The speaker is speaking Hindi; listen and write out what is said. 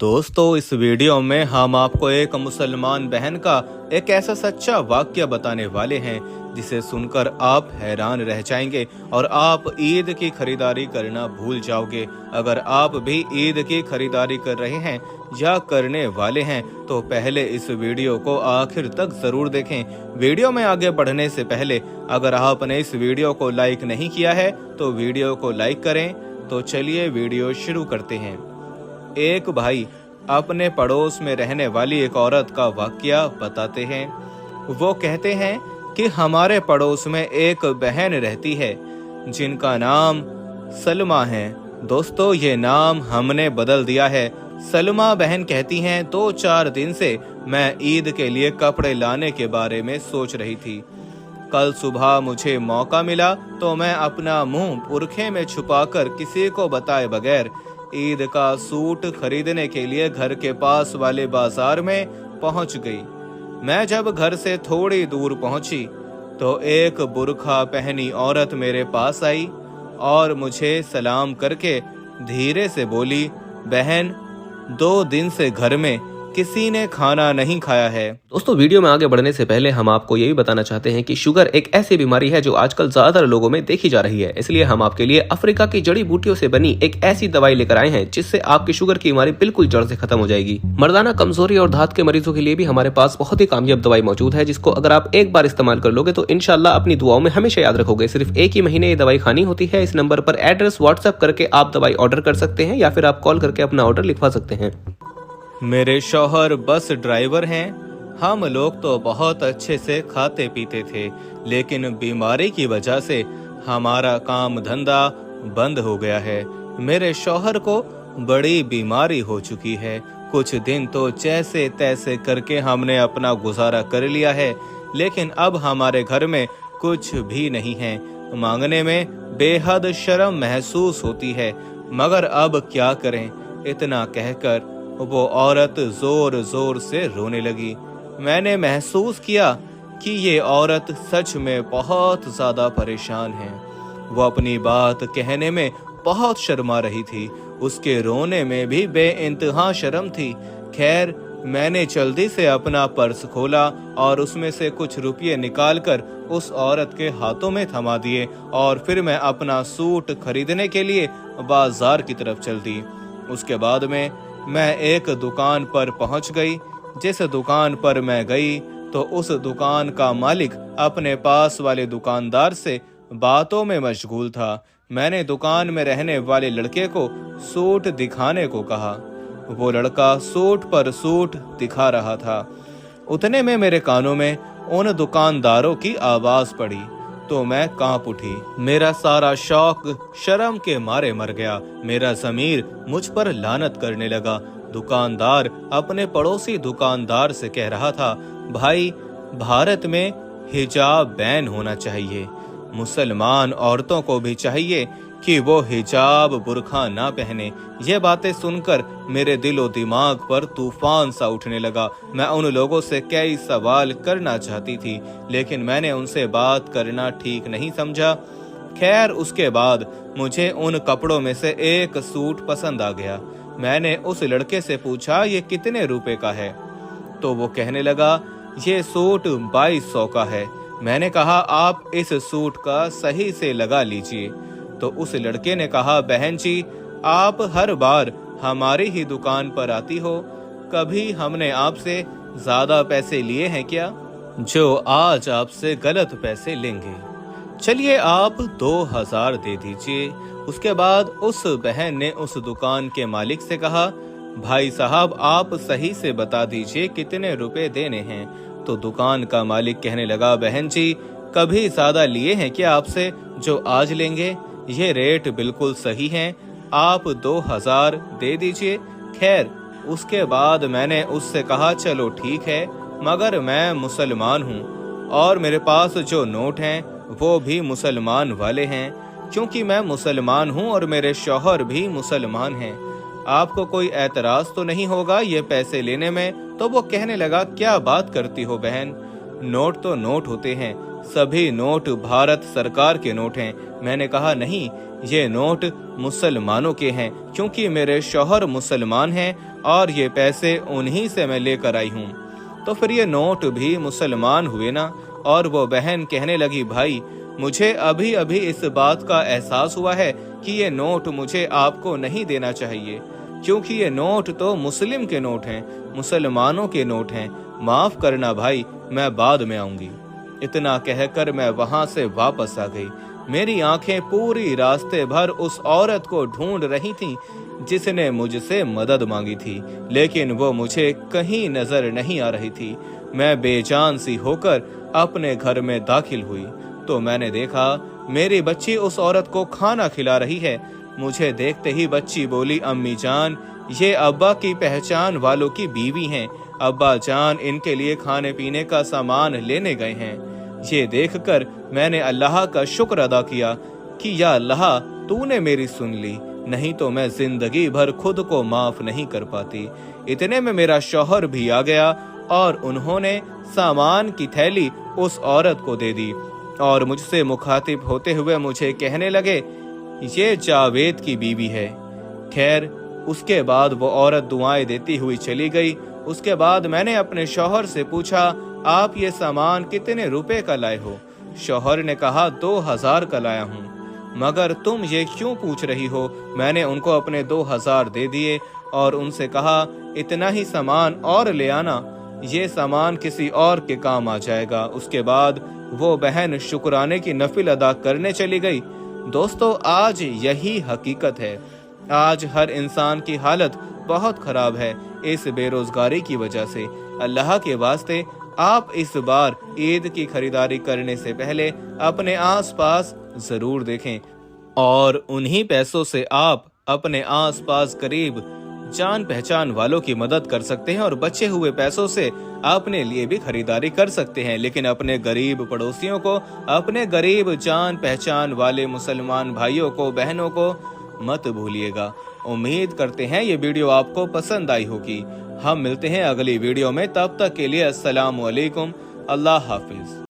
दोस्तों, इस वीडियो में हम आपको एक मुसलमान बहन का एक ऐसा सच्चा वाक्य बताने वाले हैं जिसे सुनकर आप हैरान रह जाएंगे और आप ईद की खरीदारी करना भूल जाओगे। अगर आप भी ईद की खरीदारी कर रहे हैं या करने वाले हैं तो पहले इस वीडियो को आखिर तक जरूर देखें। वीडियो में आगे बढ़ने से पहले अगर आपने इस वीडियो को लाइक नहीं किया है तो वीडियो को लाइक करें। तो चलिए वीडियो शुरू करते हैं। एक भाई अपने पड़ोस में रहने वाली एक औरत का वाकया बताते हैं। वो कहते हैं कि हमारे पड़ोस में एक बहन रहती है जिनका नाम सलमा है। दोस्तों, ये नाम हमने बदल दिया है। सलमा बहन कहती हैं 2-4 दिन से मैं ईद के लिए कपड़े लाने के बारे में सोच रही थी। कल सुबह मुझे मौका मिला तो मैं अपना मुंह पुरखे में छुपाकर किसी को बताए बगैर ईद का सूट खरीदने के लिए घर के पास वाले बाजार में पहुंच गई। मैं जब घर से थोड़ी दूर पहुंची तो एक बुर्खा पहनी औरत मेरे पास आई और मुझे सलाम करके धीरे से बोली, बहन, 2 दिन से घर में किसी ने खाना नहीं खाया है। दोस्तों, वीडियो में आगे बढ़ने से पहले हम आपको यही बताना चाहते हैं कि शुगर एक ऐसी बीमारी है जो आजकल ज्यादातर लोगों में देखी जा रही है। इसलिए हम आपके लिए अफ्रीका की जड़ी बूटियों से बनी एक ऐसी दवाई लेकर आए हैं जिससे आपकी शुगर की बीमारी बिल्कुल जड़ से खत्म हो जाएगी। मर्दाना कमजोरी और धात के मरीजों के लिए भी हमारे पास बहुत ही कामयाब दवाई मौजूद है, जिसको अगर आप एक बार इस्तेमाल कर लोगे तो इंशाल्लाह अपनी दुआओं में हमेशा याद रखोगे। सिर्फ एक ही महीने ये दवाई खानी होती है। इस नंबर पर एड्रेस व्हाट्सएप करके आप दवाई ऑर्डर कर सकते हैं या फिर आप कॉल करके अपना ऑर्डर लिखवा सकते हैं। मेरे शौहर बस ड्राइवर हैं। हम लोग तो बहुत अच्छे से खाते पीते थे, लेकिन बीमारी की वजह से हमारा काम धंधा बंद हो गया है। मेरे शौहर को बड़ी बीमारी हो चुकी है। कुछ दिन तो जैसे तैसे करके हमने अपना गुजारा कर लिया है, लेकिन अब हमारे घर में कुछ भी नहीं है। मांगने में बेहद शर्म महसूस होती है, मगर अब क्या करें। इतना कहकर वो औरत जोर जोर से रोने लगी। मैंने महसूस किया कि ये औरत सच में बहुत ज्यादा परेशान है। वो अपनी बात कहने में बहुत शर्मा रही थी। उसके रोने में भी बेइंतहा शर्म थी। खैर, मैंने जल्दी से अपना पर्स खोला और उसमें से कुछ रुपये निकालकर उस औरत के हाथों में थमा दिए और फिर मैं अपना सूट खरीदने के लिए बाजार की तरफ चल दी। उसके बाद में मैं एक दुकान पर पहुंच गई। जिस दुकान पर मैं गई तो उस दुकान का मालिक अपने पास वाले दुकानदार से बातों में मशगूल था। मैंने दुकान में रहने वाले लड़के को सूट दिखाने को कहा। वो लड़का सूट पर सूट दिखा रहा था। उतने में मेरे कानों में उन दुकानदारों की आवाज पड़ी तो मैं कांप उठी। मेरा सारा शौक शर्म के मारे मर गया। मेरा ज़मीर मुझ पर लानत करने लगा। दुकानदार अपने पड़ोसी दुकानदार से कह रहा था, भाई, भारत में हिजाब बैन होना चाहिए। मुसलमान औरतों को भी चाहिए कि वो हिजाब बुर्खा ना पहने। ये बातें सुनकर मेरे दिलो दिमाग पर तूफान सा उठने लगा। मैं उन लोगों से कई सवाल करना चाहती थी, लेकिन मैंने उनसे बात करना ठीक नहीं समझा। खैर, उसके बाद मुझे उन कपड़ों में से एक सूट पसंद आ गया। मैंने उस लड़के से पूछा, ये कितने रुपए का है? तो वो कहने लगा, ये सूट 2200 का है। मैंने कहा, आप इस सूट का सही से लगा लीजिए। तो उस लड़के ने कहा, बहन जी, आप हर बार हमारी ही दुकान पर आती हो, कभी हमने आपसे ज्यादा पैसे लिए हैं क्या, जो आज आपसे गलत पैसे लेंगे? चलिए, आप 2000 दे दीजिए। उसके बाद उस बहन ने उस दुकान के मालिक से कहा, भाई साहब, आप सही से बता दीजिए कितने रुपए देने हैं। तो दुकान का मालिक कहने लगा, बहन जी, कभी ज्यादा लिए हैं क्या आपसे जो आज लेंगे? ये रेट बिल्कुल सही हैं, आप 2000 दे दीजिए। खैर, उसके बाद मैंने उससे कहा, चलो ठीक है, मगर मैं मुसलमान हूँ और मेरे पास जो नोट हैं वो भी मुसलमान वाले हैं। क्योंकि मैं मुसलमान हूँ और मेरे शौहर भी मुसलमान हैं, आपको कोई एतराज तो नहीं होगा ये पैसे लेने में? तो वो कहने लगा, क्या बात करती हो बहन, नोट तो नोट होते हैं, सभी नोट भारत सरकार के नोट हैं। मैंने कहा नहीं, ये नोट मुसलमानों के हैं, क्योंकि मेरे शौहर मुसलमान हैं और ये पैसे उन्हीं से मैं लेकर आई हूँ। तो फिर ये नोट भी मुसलमान हुए ना। और वो बहन कहने लगी, भाई मुझे अभी अभी इस बात का एहसास हुआ है कि ये नोट मुझे आपको नहीं देना चाहिए, क्योंकि ये नोट तो मुस्लिम के नोट हैं, मुसलमानों के नोट हैं। माफ करना भाई, मैं बाद में आऊंगी। इतना कहकर मैं वहां से वापस आ गई। मेरी आंखें पूरी रास्ते भर उस औरत को ढूंढ रही थीं जिसने मुझसे मदद मांगी थी, लेकिन वो मुझे कहीं नजर नहीं आ रही थी। मैं बेजान सी होकर अपने घर में दाखिल हुई तो मैंने देखा मेरी बच्ची उस औरत को खाना खिला रही है। मुझे देखते ही बच्ची बोली, अम्मी जान, ये अब्बा की पहचान वालों की बीवी हैं। अब्बा जान इनके लिए खाने पीने का सामान लेने गए हैं। ये देखकर मैंने अल्लाह का शुक्र अदा किया कि या अल्लाह, तूने मेरी सुन ली, नहीं तो मैं जिंदगी भर खुद को माफ नहीं कर पाती। इतने में मेरा शौहर भी आ गया और उन्होंने सामान की थैली उस औरत को दे दी और मुझसे मुखातिब होते हुए मुझे कहने लगे, ये जावेद की बीवी है। खैर, उसके बाद वो औरत दुआएं देती हुई चली गई। उसके बाद मैंने अपने शौहर से पूछा, आप ये सामान कितने रुपए का लाए हो? शौहर ने कहा, 2000 का लाया हूँ। मगर तुम ये क्यों पूछ रही हो? मैंने उनको अपने 2000 दे दिए और उनसे कहा, इतना ही सामान और ले आना, ये सामान किसी और के काम आ जाएगा। उसके बाद वो बहन शुक्राने की नफिल अदा करने चली गई। दोस्तों, आज यही हकीकत है। आज हर इंसान की हालत बहुत खराब है इस बेरोजगारी की वजह से। अल्लाह के वास्ते आप इस बार ईद की खरीदारी करने से पहले अपने आसपास जरूर देखें और उन्हीं पैसों से आप अपने आसपास करीब जान पहचान वालों की मदद कर सकते हैं और बचे हुए पैसों से अपने लिए भी खरीदारी कर सकते हैं। लेकिन अपने गरीब पड़ोसियों को, अपने गरीब जान पहचान वाले मुसलमान भाइयों को, बहनों को मत भूलिएगा। उम्मीद करते हैं ये वीडियो आपको पसंद आई होगी। हम मिलते हैं अगली वीडियो में, तब तक के लिए अस्सलाम वालेकुम, अल्लाह हाफिज।